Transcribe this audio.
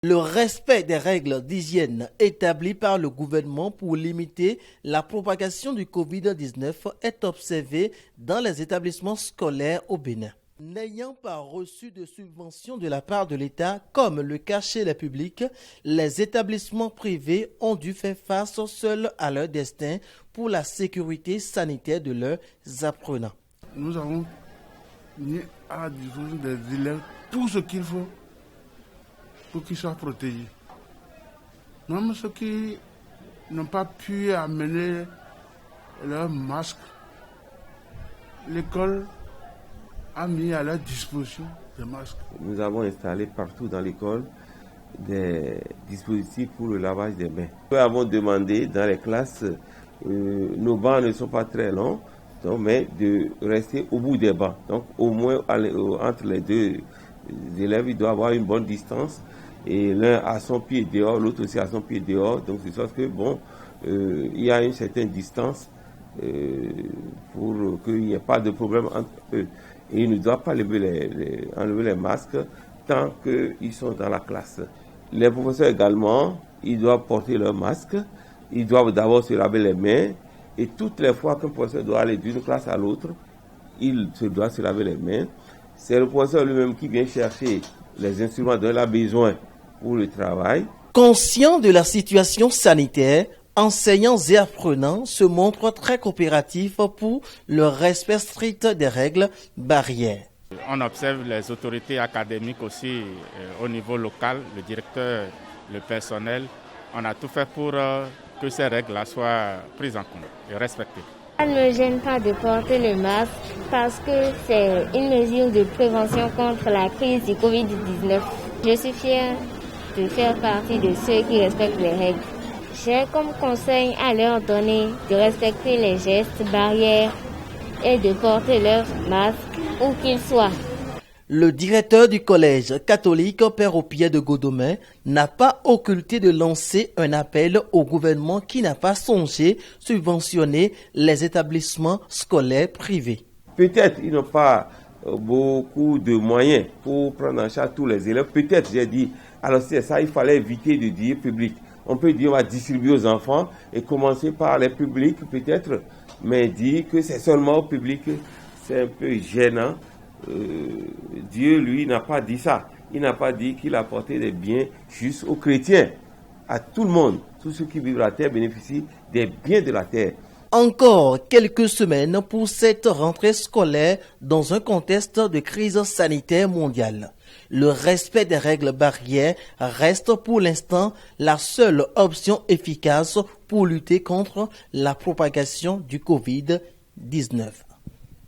Le respect des règles d'hygiène établies par le gouvernement pour limiter la propagation du Covid-19 est observé dans les établissements scolaires au Bénin. N'ayant pas reçu de subvention de la part de l'État, comme le cachaient les publics, les établissements privés ont dû faire face seuls à leur destin pour la sécurité sanitaire de leurs apprenants. Nous avons mis à la disposition des élèves tout ce qu'il faut pour qu'ils soient protégés. Même ceux qui n'ont pas pu amener leur masque, l'école a mis à leur disposition des masques. Nous avons installé partout dans l'école des dispositifs pour le lavage des mains. Nous avons demandé dans les classes, nos bancs ne sont pas très longs, donc, mais de rester au bout des bancs. Donc au moins entre les deux élèves, il doit avoir une bonne distance. Et l'un à son pied dehors, l'autre aussi à son pied dehors. Donc c'est ça que il y a une certaine distance pour qu'il n'y ait pas de problème entre eux. Et ils ne doivent pas enlever les masques tant qu'ils sont dans la classe. Les professeurs également, ils doivent porter leur masque. Ils doivent d'abord se laver les mains. Et toutes les fois qu'un professeur doit aller d'une classe à l'autre, il se doit se laver les mains. C'est le professeur lui-même qui vient chercher les instruments dont il a besoin pour le travail. Conscients de la situation sanitaire, enseignants et apprenants se montrent très coopératifs pour le respect strict des règles barrières. On observe les autorités académiques aussi au niveau local, le directeur, le personnel. On a tout fait pour que ces règles-là soient prises en compte et respectées. Ça ne me gêne pas de porter le masque parce que c'est une mesure de prévention contre la crise du Covid-19. Je suis fière de faire partie de ceux qui respectent les règles. J'ai comme conseil à leur donner de respecter les gestes barrières et de porter leur masque où qu'ils soient. Le directeur du collège catholique Père au pied de Godomain n'a pas occulté de lancer un appel au gouvernement qui n'a pas songé subventionner les établissements scolaires privés. Peut-être ils n'ont pas beaucoup de moyens pour prendre en charge tous les élèves. Peut-être, j'ai dit, alors c'est ça, il fallait éviter de dire public. On peut dire on va distribuer aux enfants et commencer par les publics peut-être, mais dire que c'est seulement au public, c'est un peu gênant. Dieu, lui, n'a pas dit ça. Il n'a pas dit qu'il apportait des biens juste aux chrétiens. À tout le monde, tous ceux qui vivent la terre bénéficient des biens de la terre. Encore quelques semaines pour cette rentrée scolaire dans un contexte de crise sanitaire mondiale. Le respect des règles barrières reste pour l'instant la seule option efficace pour lutter contre la propagation du Covid-19.